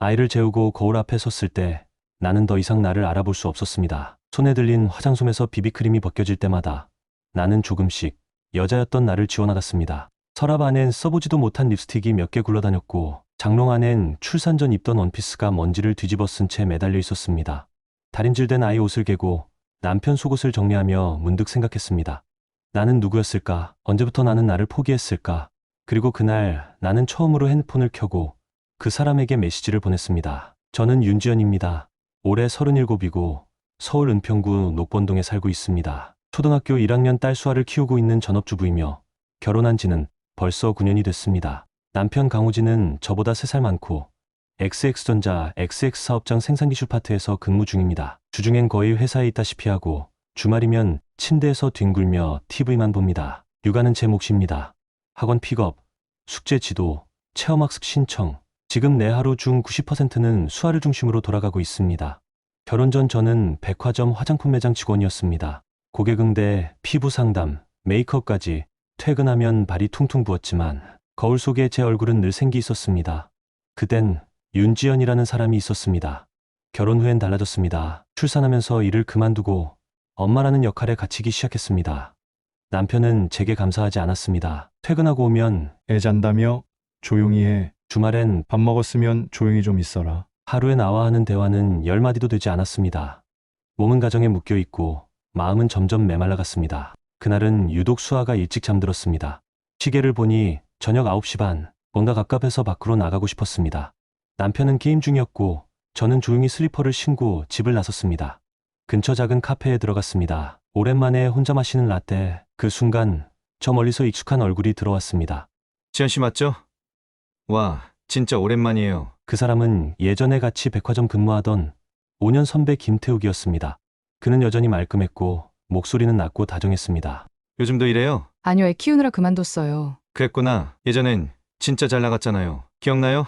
아이를 재우고 거울 앞에 섰을 때 나는 더 이상 나를 알아볼 수 없었습니다. 손에 들린 화장솜에서 비비크림이 벗겨질 때마다 나는 조금씩 여자였던 나를 지워나갔습니다. 서랍 안엔 써보지도 못한 립스틱이 몇 개 굴러다녔고 장롱 안엔 출산 전 입던 원피스가 먼지를 뒤집어 쓴 채 매달려 있었습니다. 다림질된 아이 옷을 개고 남편 속옷을 정리하며 문득 생각했습니다. 나는 누구였을까? 언제부터 나는 나를 포기했을까? 그리고 그날 나는 처음으로 핸드폰을 켜고 그 사람에게 메시지를 보냈습니다. 저는 윤지연입니다. 올해 37이고 서울 은평구 녹번동에 살고 있습니다. 초등학교 1학년 딸 수아를 키우고 있는 전업주부이며 결혼한 지는 벌써 9년이 됐습니다. 남편 강호진은 저보다 3살 많고 XX전자 XX사업장 생산기술 파트에서 근무 중입니다. 주중엔 거의 회사에 있다시피 하고 주말이면 침대에서 뒹굴며 TV만 봅니다. 육아는 제 몫입니다. 학원 픽업, 숙제 지도, 체험학습 신청. 지금 내 하루 중 90%는 수아를 중심으로 돌아가고 있습니다. 결혼 전 저는 백화점 화장품 매장 직원이었습니다. 고객 응대, 피부 상담, 메이크업까지 퇴근하면 발이 퉁퉁 부었지만 거울 속에 제 얼굴은 늘 생기 있었습니다. 그땐 윤지연이라는 사람이 있었습니다. 결혼 후엔 달라졌습니다. 출산하면서 일을 그만두고 엄마라는 역할에 갇히기 시작했습니다. 남편은 제게 감사하지 않았습니다. 퇴근하고 오면 애 잔다며 조용히 해. 주말엔 밥 먹었으면 조용히 좀 있어라. 하루에 나와 하는 대화는 10마디도 되지 않았습니다. 몸은 가정에 묶여 있고 마음은 점점 메말라갔습니다. 그날은 유독 수아가 일찍 잠들었습니다. 시계를 보니 저녁 9시 반, 뭔가 갑갑해서 밖으로 나가고 싶었습니다. 남편은 게임 중이었고 저는 조용히 슬리퍼를 신고 집을 나섰습니다. 근처 작은 카페에 들어갔습니다. 오랜만에 혼자 마시는 라떼. 그 순간 저 멀리서 익숙한 얼굴이 들어왔습니다. 지연 씨 맞죠? 와, 진짜 오랜만이에요. 그 사람은 예전에 같이 백화점 근무하던 5년 선배 김태욱이었습니다. 그는 여전히 말끔했고 목소리는 낮고 다정했습니다. 요즘도 이래요? 아니요, 애 키우느라 그만뒀어요. 그랬구나. 예전엔 진짜 잘 나갔잖아요. 기억나요?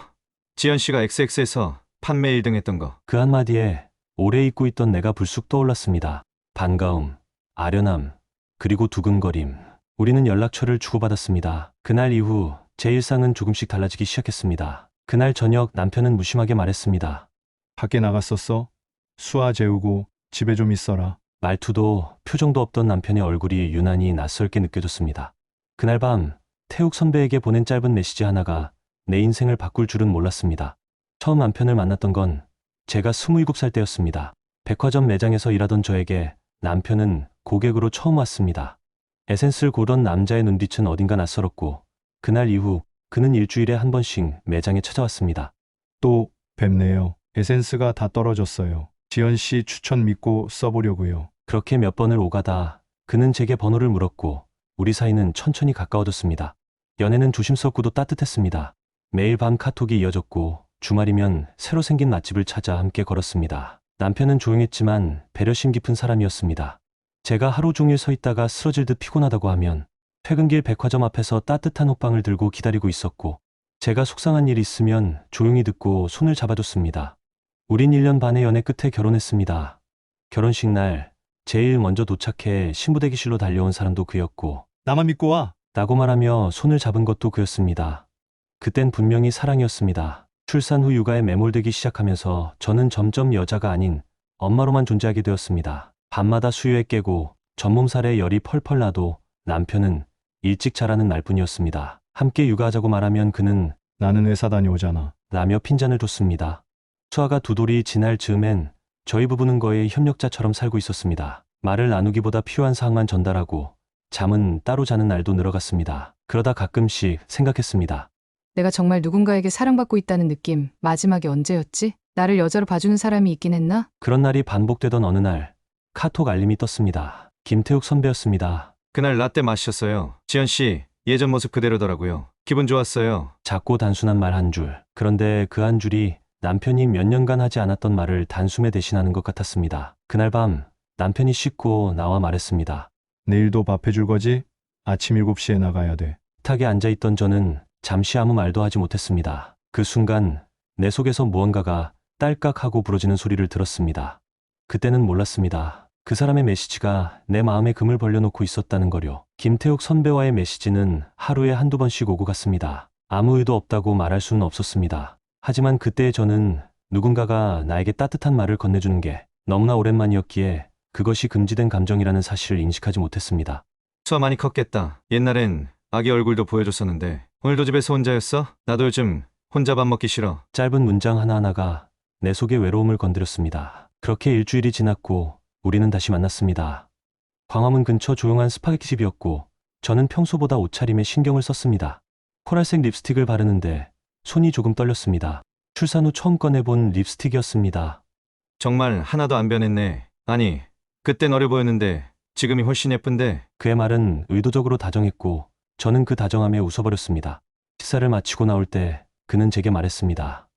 지연 씨가 XX에서 판매 1등 했던 거. 그 한마디에 오래 잊고 있던 내가 불쑥 떠올랐습니다. 반가움, 아련함, 그리고 두근거림. 우리는 연락처를 주고받았습니다. 그날 이후 제 일상은 조금씩 달라지기 시작했습니다. 그날 저녁 남편은 무심하게 말했습니다. 밖에 나갔었어? 수아 재우고 집에 좀 있어라. 말투도 표정도 없던 남편의 얼굴이 유난히 낯설게 느껴졌습니다. 그날 밤 태욱 선배에게 보낸 짧은 메시지 하나가 내 인생을 바꿀 줄은 몰랐습니다. 처음 남편을 만났던 건 제가 27살 때였습니다. 백화점 매장에서 일하던 저에게 남편은 고객으로 처음 왔습니다. 에센스를 고던 남자의 눈빛은 어딘가 낯설었고 그날 이후 그는 일주일에 한 번씩 매장에 찾아왔습니다. 또 뵙네요. 에센스가 다 떨어졌어요. 지연 씨 추천 믿고 써보려고요. 그렇게 몇 번을 오가다 그는 제게 번호를 물었고 우리 사이는 천천히 가까워졌습니다. 연애는 조심스럽고도 따뜻했습니다. 매일 밤 카톡이 이어졌고 주말이면 새로 생긴 맛집을 찾아 함께 걸었습니다. 남편은 조용했지만 배려심 깊은 사람이었습니다. 제가 하루 종일 서 있다가 쓰러질 듯 피곤하다고 하면 퇴근길 백화점 앞에서 따뜻한 호빵을 들고 기다리고 있었고 제가 속상한 일 있으면 조용히 듣고 손을 잡아줬습니다. 우린 1년 반의 연애 끝에 결혼했습니다. 결혼식 날 제일 먼저 도착해 신부대기실로 달려온 사람도 그였고 나만 믿고 와. 라고 말하며 손을 잡은 것도 그였습니다. 그땐 분명히 사랑이었습니다. 출산 후 육아에 매몰되기 시작하면서 저는 점점 여자가 아닌 엄마로만 존재하게 되었습니다. 밤마다 수유에 깨고 전몸살에 열이 펄펄 나도 남편은 일찍 자라는 날뿐이었습니다. 함께 육아하자고 말하면 그는 나는 회사 다녀오잖아. 라며 핀잔을 뒀습니다. 수아가 두 돌이 지날 즈음엔 저희 부부는 거의 협력자처럼 살고 있었습니다. 말을 나누기보다 필요한 사항만 전달하고 잠은 따로 자는 날도 늘어갔습니다. 그러다 가끔씩 생각했습니다. 내가 정말 누군가에게 사랑받고 있다는 느낌, 마지막에 언제였지? 나를 여자로 봐주는 사람이 있긴 했나? 그런 날이 반복되던 어느 날 카톡 알림이 떴습니다. 김태욱 선배였습니다. 그날 라떼 마셨어요. 지연 씨 예전 모습 그대로더라고요. 기분 좋았어요. 작고 단순한 말 한 줄. 그런데 그 한 줄이 남편이 몇 년간 하지 않았던 말을 단숨에 대신하는 것 같았습니다. 그날 밤 남편이 씻고 나와 말했습니다. 내일도 밥 해줄 거지? 아침 7시에 나가야 돼. 식탁에 앉아있던 저는 잠시 아무 말도 하지 못했습니다. 그 순간 내 속에서 무언가가 딸깍하고 부러지는 소리를 들었습니다. 그때는 몰랐습니다. 그 사람의 메시지가 내 마음에 금을 벌려놓고 있었다는 거요. 김태욱 선배와의 메시지는 하루에 한두 번씩 오고 갔습니다. 아무 의도 없다고 말할 수는 없었습니다. 하지만 그때의 저는 누군가가 나에게 따뜻한 말을 건네주는 게 너무나 오랜만이었기에 그것이 금지된 감정이라는 사실을 인식하지 못했습니다. 수아 많이 컸겠다. 옛날엔 아기 얼굴도 보여줬었는데 오늘도 집에서 혼자였어? 나도 요즘 혼자 밥 먹기 싫어. 짧은 문장 하나하나가 내 속의 외로움을 건드렸습니다. 그렇게 일주일이 지났고 우리는 다시 만났습니다. 광화문 근처 조용한 스파게티집이었고 저는 평소보다 옷차림에 신경을 썼습니다. 코랄색 립스틱을 바르는데 손이 조금 떨렸습니다. 출산 후 처음 꺼내본 립스틱이었습니다. 정말 하나도 안 변했네. 아니, 그땐 어려 보였는데 지금이 훨씬 예쁜데. 그의 말은 의도적으로 다정했고 저는 그 다정함에 웃어버렸습니다. 식사를 마치고 나올 때 그는 제게 말했습니다.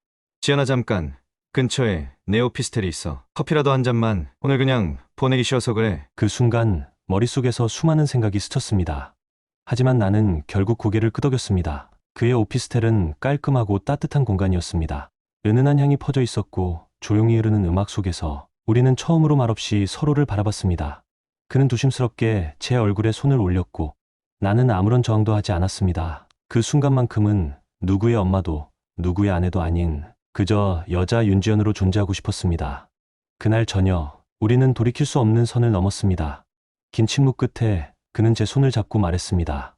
지연아 잠깐. 근처에 내 오피스텔이 있어. 커피라도 한 잔만. 오늘 그냥 보내기 싫어서 그래. 그 순간 머릿속에서 수많은 생각이 스쳤습니다. 하지만 나는 결국 고개를 끄덕였습니다. 그의 오피스텔은 깔끔하고 따뜻한 공간이었습니다. 은은한 향이 퍼져 있었고 조용히 흐르는 음악 속에서 우리는 처음으로 말없이 서로를 바라봤습니다. 그는 조심스럽게 제 얼굴에 손을 올렸고 나는 아무런 저항도 하지 않았습니다. 그 순간만큼은 누구의 엄마도 누구의 아내도 아닌 그저 여자 윤지연으로 존재하고 싶었습니다. 그날 저녁 우리는 돌이킬 수 없는 선을 넘었습니다. 긴 침묵 끝에 그는 제 손을 잡고 말했습니다.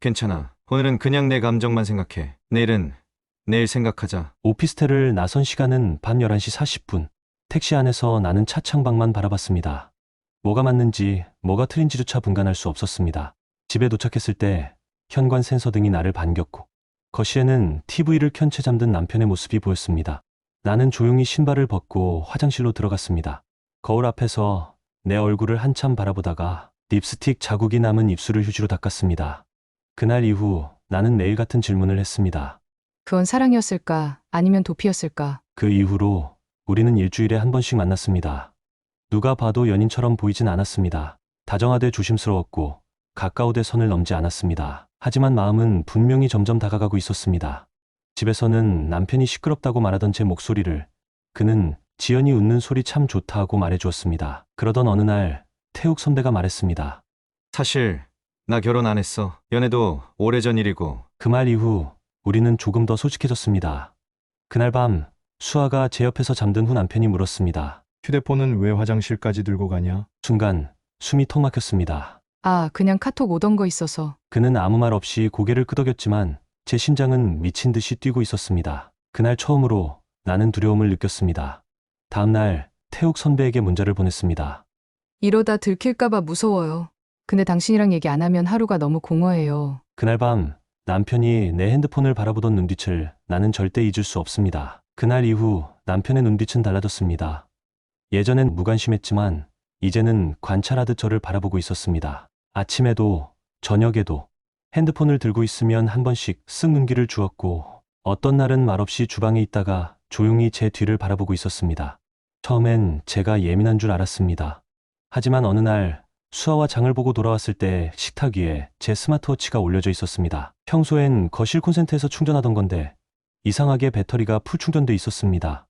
괜찮아. 오늘은 그냥 내 감정만 생각해. 내일은 내일 생각하자. 오피스텔을 나선 시간은 밤 11시 40분. 택시 안에서 나는 차 창밖만 바라봤습니다. 뭐가 맞는지 뭐가 틀린지조차 분간할 수 없었습니다. 집에 도착했을 때 현관 센서 등이 나를 반겼고 거실에는 TV를 켠 채 잠든 남편의 모습이 보였습니다. 나는 조용히 신발을 벗고 화장실로 들어갔습니다. 거울 앞에서 내 얼굴을 한참 바라보다가 립스틱 자국이 남은 입술을 휴지로 닦았습니다. 그날 이후 나는 매일 같은 질문을 했습니다. 그건 사랑이었을까? 아니면 도피였을까? 그 이후로 우리는 일주일에 한 번씩 만났습니다. 누가 봐도 연인처럼 보이진 않았습니다. 다정하되 조심스러웠고 가까우되 선을 넘지 않았습니다. 하지만 마음은 분명히 점점 다가가고 있었습니다. 집에서는 남편이 시끄럽다고 말하던 제 목소리를 그는 지연이 웃는 소리 참 좋다 하고 말해주었습니다. 그러던 어느 날 태욱 선배가 말했습니다. 사실 나 결혼 안 했어. 연애도 오래전 일이고. 그 말 이후 우리는 조금 더 솔직해졌습니다. 그날 밤 수아가 제 옆에서 잠든 후 남편이 물었습니다. 휴대폰은 왜 화장실까지 들고 가냐? 순간 숨이 턱 막혔습니다. 아, 그냥 카톡 오던 거 있어서. 그는 아무 말 없이 고개를 끄덕였지만 제 심장은 미친 듯이 뛰고 있었습니다. 그날 처음으로 나는 두려움을 느꼈습니다. 다음 날 태욱 선배에게 문자를 보냈습니다. 이러다 들킬까봐 무서워요. 근데 당신이랑 얘기 안 하면 하루가 너무 공허해요. 그날 밤 남편이 내 핸드폰을 바라보던 눈빛을 나는 절대 잊을 수 없습니다. 그날 이후 남편의 눈빛은 달라졌습니다. 예전엔 무관심했지만 이제는 관찰하듯 저를 바라보고 있었습니다. 아침에도 저녁에도 핸드폰을 들고 있으면 한 번씩 쓱 눈길을 주었고 어떤 날은 말없이 주방에 있다가 조용히 제 뒤를 바라보고 있었습니다. 처음엔 제가 예민한 줄 알았습니다. 하지만 어느 날 수아와 장을 보고 돌아왔을 때 식탁 위에 제 스마트워치가 올려져 있었습니다. 평소엔 거실 콘센트에서 충전하던 건데 이상하게 배터리가 풀 충전돼 있었습니다.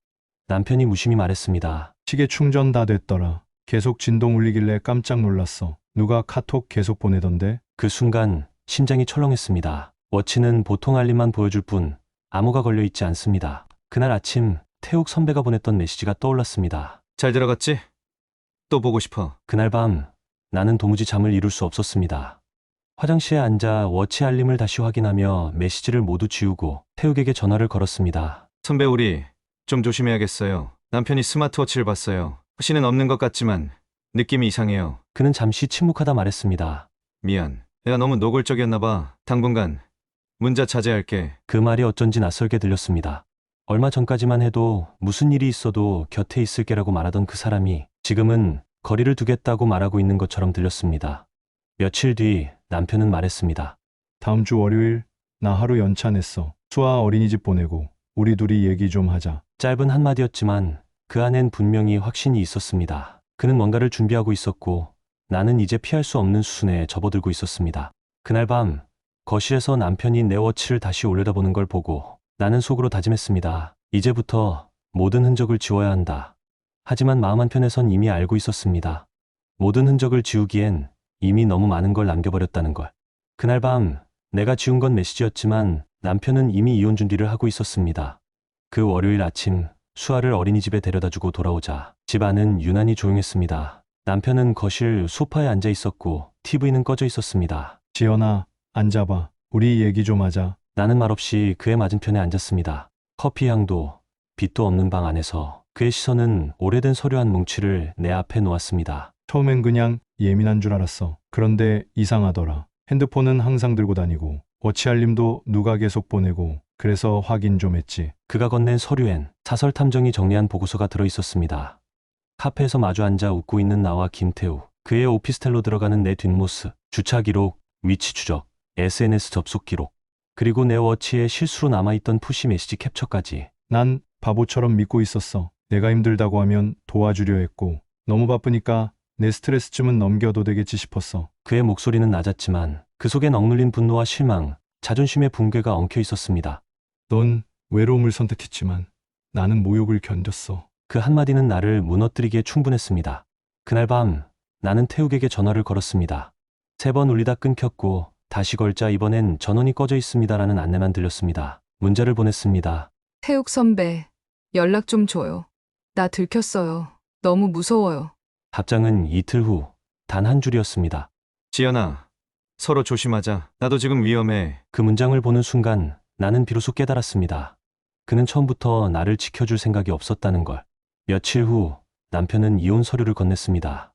남편이 무심히 말했습니다. 시계 충전 다 됐더라. 계속 진동 울리길래 깜짝 놀랐어. 누가 카톡 계속 보내던데? 그 순간 심장이 철렁했습니다. 워치는 보통 알림만 보여줄 뿐 암호가 걸려 있지 않습니다. 그날 아침 태욱 선배가 보냈던 메시지가 떠올랐습니다. 잘 들어갔지? 또 보고 싶어. 그날 밤 나는 도무지 잠을 이룰 수 없었습니다. 화장실에 앉아 워치 알림을 다시 확인하며 메시지를 모두 지우고 태욱에게 전화를 걸었습니다. 선배 우리 좀 조심해야겠어요. 남편이 스마트워치를 봤어요. 혹시는 없는 것 같지만 느낌이 이상해요. 그는 잠시 침묵하다 말했습니다. 미안. 내가 너무 노골적이었나 봐. 당분간 문자 자제할게. 그 말이 어쩐지 낯설게 들렸습니다. 얼마 전까지만 해도 무슨 일이 있어도 곁에 있을게라고 말하던 그 사람이 지금은 거리를 두겠다고 말하고 있는 것처럼 들렸습니다. 며칠 뒤 남편은 말했습니다. 다음 주 월요일 나 하루 연차 냈어. 수아 어린이집 보내고 우리 둘이 얘기 좀 하자. 짧은 한마디였지만 그 안엔 분명히 확신이 있었습니다. 그는 뭔가를 준비하고 있었고 나는 이제 피할 수 없는 수순에 접어들고 있었습니다. 그날 밤 거실에서 남편이 내 워치를 다시 올려다보는 걸 보고 나는 속으로 다짐했습니다. 이제부터 모든 흔적을 지워야 한다. 하지만 마음 한편에선 이미 알고 있었습니다. 모든 흔적을 지우기엔 이미 너무 많은 걸 남겨버렸다는 걸. 그날 밤 내가 지운 건 메시지였지만 남편은 이미 이혼 준비를 하고 있었습니다. 그 월요일 아침 수아를 어린이집에 데려다주고 돌아오자 집 안은 유난히 조용했습니다. 남편은 거실 소파에 앉아 있었고 TV는 꺼져 있었습니다. 지연아, 앉아봐. 우리 얘기 좀 하자. 나는 말없이 그의 맞은편에 앉았습니다. 커피 향도 빛도 없는 방 안에서 그의 시선은 오래된 서류 한 뭉치를 내 앞에 놓았습니다. 처음엔 그냥 예민한 줄 알았어. 그런데 이상하더라. 핸드폰은 항상 들고 다니고, 워치 알림도 누가 계속 보내고, 그래서 확인 좀 했지. 그가 건넨 서류엔 사설 탐정이 정리한 보고서가 들어 있었습니다. 카페에서 마주 앉아 웃고 있는 나와 김태우, 그의 오피스텔로 들어가는 내 뒷모습, 주차 기록, 위치 추적, SNS 접속 기록, 그리고 내 워치에 실수로 남아있던 푸시 메시지 캡처까지. 난 바보처럼 믿고 있었어. 내가 힘들다고 하면 도와주려 했고, 너무 바쁘니까 내 스트레스쯤은 넘겨도 되겠지 싶었어. 그의 목소리는 낮았지만 그 속엔 억눌린 분노와 실망, 자존심의 붕괴가 엉켜 있었습니다. 넌 외로움을 선택했지만 나는 모욕을 견뎠어. 그 한마디는 나를 무너뜨리기에 충분했습니다. 그날 밤 나는 태욱에게 전화를 걸었습니다. 3번 울리다 끊겼고 다시 걸자 이번엔 전원이 꺼져 있습니다라는 안내만 들렸습니다. 문자를 보냈습니다. 태욱 선배, 연락 좀 줘요. 나 들켰어요. 너무 무서워요. 답장은 이틀 후 단 한 줄이었습니다. 지연아, 서로 조심하자. 나도 지금 위험해. 그 문장을 보는 순간 나는 비로소 깨달았습니다. 그는 처음부터 나를 지켜줄 생각이 없었다는 걸. 며칠 후 남편은 이혼 서류를 건넸습니다.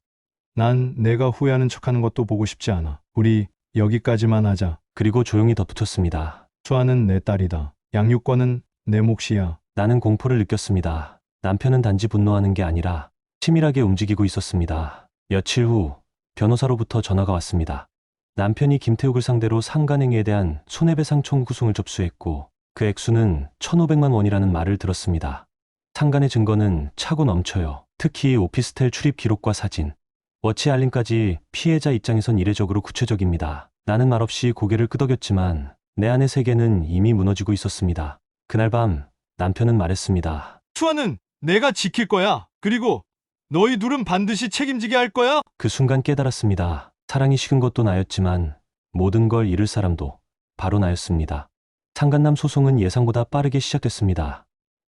난 내가 후회하는 척하는 것도 보고 싶지 않아. 우리 여기까지만 하자. 그리고 조용히 덧붙였습니다. 수아는 내 딸이다. 양육권은 내 몫이야. 나는 공포를 느꼈습니다. 남편은 단지 분노하는 게 아니라 치밀하게 움직이고 있었습니다. 며칠 후 변호사로부터 전화가 왔습니다. 남편이 김태욱을 상대로 상간행위에 대한 손해배상 청구소송을 접수했고 그 액수는 1,500만 원이라는 말을 들었습니다. 상간의 증거는 차고 넘쳐요. 특히 오피스텔 출입 기록과 사진, 워치 알림까지 피해자 입장에선 이례적으로 구체적입니다. 나는 말없이 고개를 끄덕였지만 내 안의 세계는 이미 무너지고 있었습니다. 그날 밤 남편은 말했습니다. 수아는 내가 지킬 거야. 그리고 너희 둘은 반드시 책임지게 할 거야. 그 순간 깨달았습니다. 사랑이 식은 것도 나였지만 모든 걸 잃을 사람도 바로 나였습니다. 상간남 소송은 예상보다 빠르게 시작됐습니다.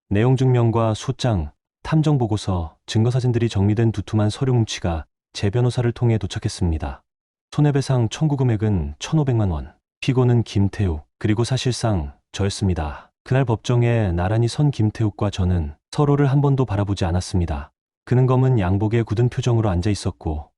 내용 증명과 소장, 탐정 보고서, 증거사진들이 정리된 두툼한 서류 뭉치가 제 변호사를 통해 도착했습니다. 손해배상 청구 금액은 1,500만 원, 피고는 김태욱, 그리고 사실상 저였습니다. 그날 법정에 나란히 선 김태욱과 저는 서로를 한 번도 바라보지 않았습니다. 그는 검은 양복에 굳은 표정으로 앉아 있었고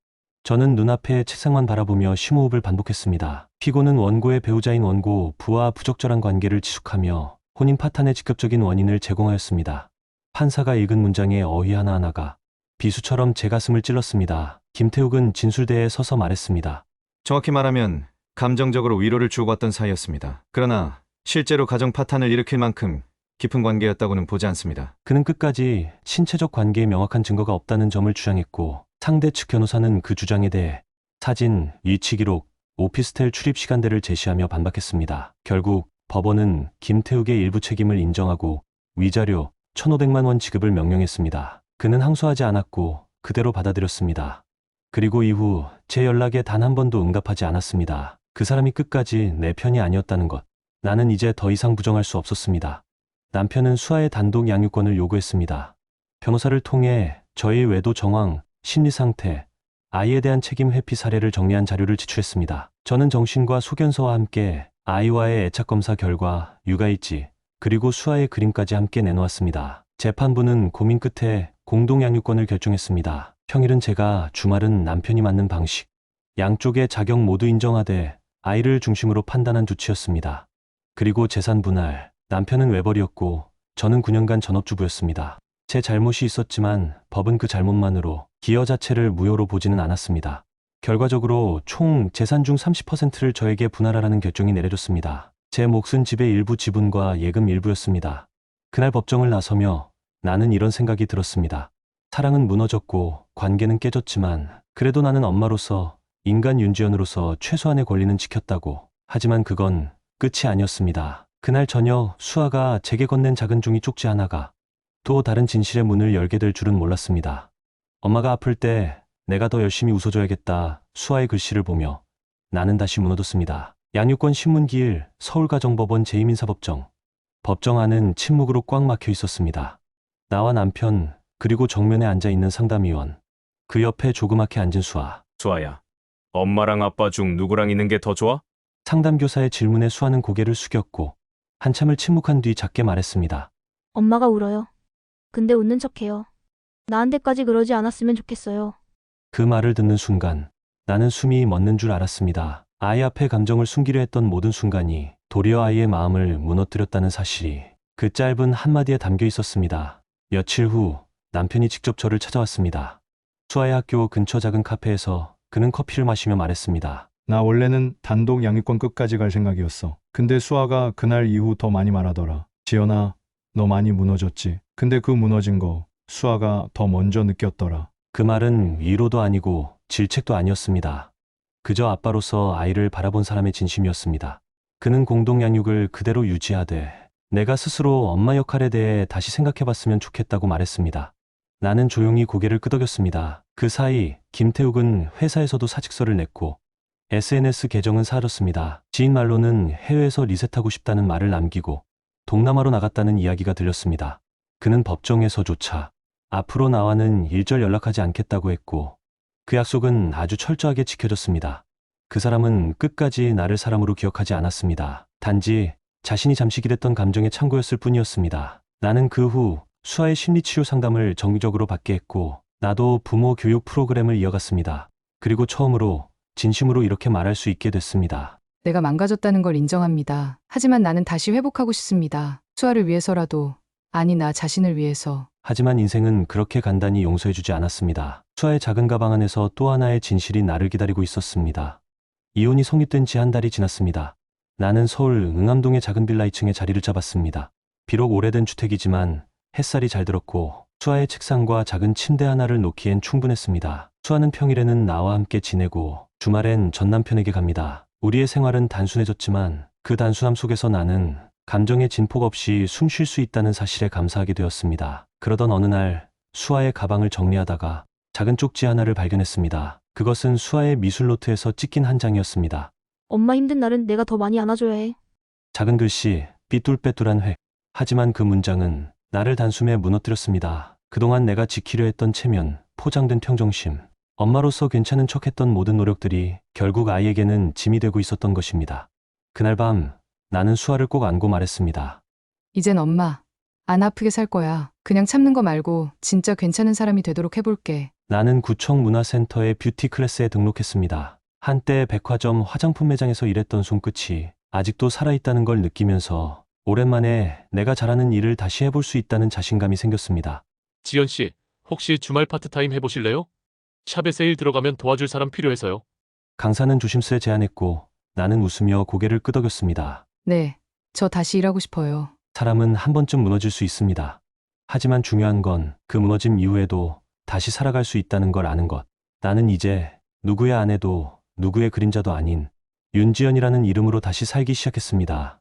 저는 눈앞에 책상만 바라보며 심호흡을 반복했습니다. 피고는 원고의 배우자인 원고 부와 부적절한 관계를 지속하며 혼인 파탄의 직접적인 원인을 제공하였습니다. 판사가 읽은 문장의 어휘 하나하나가 비수처럼 제 가슴을 찔렀습니다. 김태욱은 진술대에 서서 말했습니다. 정확히 말하면 감정적으로 위로를 주고받던 사이였습니다. 그러나 실제로 가정 파탄을 일으킬 만큼 깊은 관계였다고는 보지 않습니다. 그는 끝까지 신체적 관계에 명확한 증거가 없다는 점을 주장했고 상대 측 변호사는 그 주장에 대해 사진, 위치 기록, 오피스텔 출입 시간대를 제시하며 반박했습니다. 결국 법원은 김태욱의 일부 책임을 인정하고 위자료 1,500만 원 지급을 명령했습니다. 그는 항소하지 않았고 그대로 받아들였습니다. 그리고 이후 제 연락에 단 한 번도 응답하지 않았습니다. 그 사람이 끝까지 내 편이 아니었다는 것. 나는 이제 더 이상 부정할 수 없었습니다. 남편은 수아의 단독 양육권을 요구했습니다. 변호사를 통해 저의 외도 정황, 심리 상태, 아이에 대한 책임 회피 사례를 정리한 자료를 제출했습니다. 저는 정신과 소견서와 함께 아이와의 애착 검사 결과, 육아일지, 그리고 수아의 그림까지 함께 내놓았습니다. 재판부는 고민 끝에 공동 양육권을 결정했습니다. 평일은 제가, 주말은 남편이 맡는 방식. 양쪽의 자격 모두 인정하되 아이를 중심으로 판단한 조치였습니다. 그리고 재산 분할. 남편은 외벌이였고 저는 9년간 전업주부였습니다. 제 잘못이 있었지만 법은 그 잘못만으로 기여 자체를 무효로 보지는 않았습니다. 결과적으로 총 재산 중 30%를 저에게 분할하라는 결정이 내려졌습니다. 제 몫은 집의 일부 지분과 예금 일부였습니다. 그날 법정을 나서며 나는 이런 생각이 들었습니다. 사랑은 무너졌고 관계는 깨졌지만 그래도 나는 엄마로서, 인간 윤지연으로서 최소한의 권리는 지켰다고. 하지만 그건 끝이 아니었습니다. 그날 저녁 수아가 제게 건넨 작은 종이 쪽지 하나가 또 다른 진실의 문을 열게 될 줄은 몰랐습니다. 엄마가 아플 때 내가 더 열심히 웃어줘야겠다. 수아의 글씨를 보며 나는 다시 무너졌습니다. 양육권 신문기일 서울가정법원 제2민사법정. 법정 안은 침묵으로 꽉 막혀 있었습니다. 나와 남편, 그리고 정면에 앉아 있는 상담위원. 그 옆에 조그맣게 앉은 수아. 수아야, 엄마랑 아빠 중 누구랑 있는 게 더 좋아? 상담교사의 질문에 수아는 고개를 숙였고 한참을 침묵한 뒤 작게 말했습니다. 엄마가 울어요. 근데 웃는 척해요. 나한테까지 그러지 않았으면 좋겠어요. 그 말을 듣는 순간 나는 숨이 멎는 줄 알았습니다. 아이 앞에 감정을 숨기려 했던 모든 순간이 도리어 아이의 마음을 무너뜨렸다는 사실이 그 짧은 한마디에 담겨 있었습니다. 며칠 후 남편이 직접 저를 찾아왔습니다. 수아의 학교 근처 작은 카페에서 그는 커피를 마시며 말했습니다. 나 원래는 단독 양육권 끝까지 갈 생각이었어. 근데 수아가 그날 이후 더 많이 말하더라. 지연아, 너 많이 무너졌지. 근데 그 무너진 거 수아가 더 먼저 느꼈더라. 그 말은 위로도 아니고 질책도 아니었습니다. 그저 아빠로서 아이를 바라본 사람의 진심이었습니다. 그는 공동 양육을 그대로 유지하되 내가 스스로 엄마 역할에 대해 다시 생각해봤으면 좋겠다고 말했습니다. 나는 조용히 고개를 끄덕였습니다. 그 사이 김태욱은 회사에서도 사직서를 냈고 SNS 계정은 사라졌습니다. 지인 말로는 해외에서 리셋하고 싶다는 말을 남기고 동남아로 나갔다는 이야기가 들렸습니다. 그는 법정에서조차 앞으로 나와는 일절 연락하지 않겠다고 했고 그 약속은 아주 철저하게 지켜졌습니다. 그 사람은 끝까지 나를 사람으로 기억하지 않았습니다. 단지 자신이 잠시 기댔던 감정의 창고였을 뿐이었습니다. 나는 그 후 수아의 심리치료 상담을 정기적으로 받게 했고 나도 부모 교육 프로그램을 이어갔습니다. 그리고 처음으로 진심으로 이렇게 말할 수 있게 됐습니다. 내가 망가졌다는 걸 인정합니다. 하지만 나는 다시 회복하고 싶습니다. 수아를 위해서라도, 아니 나 자신을 위해서. 하지만 인생은 그렇게 간단히 용서해주지 않았습니다. 수아의 작은 가방 안에서 또 하나의 진실이 나를 기다리고 있었습니다. 이혼이 성립된 지 한 달이 지났습니다. 나는 서울 응암동의 작은 빌라 2층에 자리를 잡았습니다. 비록 오래된 주택이지만 햇살이 잘 들었고 수아의 책상과 작은 침대 하나를 놓기엔 충분했습니다. 수아는 평일에는 나와 함께 지내고 주말엔 전 남편에게 갑니다. 우리의 생활은 단순해졌지만 그 단순함 속에서 나는 감정의 진폭 없이 숨 쉴 수 있다는 사실에 감사하게 되었습니다. 그러던 어느 날 수아의 가방을 정리하다가 작은 쪽지 하나를 발견했습니다. 그것은 수아의 미술 노트에서 찍힌 한 장이었습니다. 엄마 힘든 날은 내가 더 많이 안아줘야 해. 작은 글씨, 삐뚤빼뚤한 획. 하지만 그 문장은 나를 단숨에 무너뜨렸습니다. 그동안 내가 지키려 했던 체면, 포장된 평정심, 엄마로서 괜찮은 척했던 모든 노력들이 결국 아이에게는 짐이 되고 있었던 것입니다. 그날 밤 나는 수아를 꼭 안고 말했습니다. 이젠 엄마, 안 아프게 살 거야. 그냥 참는 거 말고 진짜 괜찮은 사람이 되도록 해볼게. 나는 구청 문화센터의 뷰티 클래스에 등록했습니다. 한때 백화점 화장품 매장에서 일했던 손끝이 아직도 살아있다는 걸 느끼면서 오랜만에 내가 잘하는 일을 다시 해볼 수 있다는 자신감이 생겼습니다. 지연 씨, 혹시 주말 파트타임 해보실래요? 샵에 세일 들어가면 도와줄 사람 필요해서요. 강사는 조심스레 제안했고 나는 웃으며 고개를 끄덕였습니다. 네, 저 다시 일하고 싶어요. 사람은 한 번쯤 무너질 수 있습니다. 하지만 중요한 건 그 무너짐 이후에도 다시 살아갈 수 있다는 걸 아는 것. 나는 이제 누구의 아내도 누구의 그림자도 아닌 윤지연이라는 이름으로 다시 살기 시작했습니다.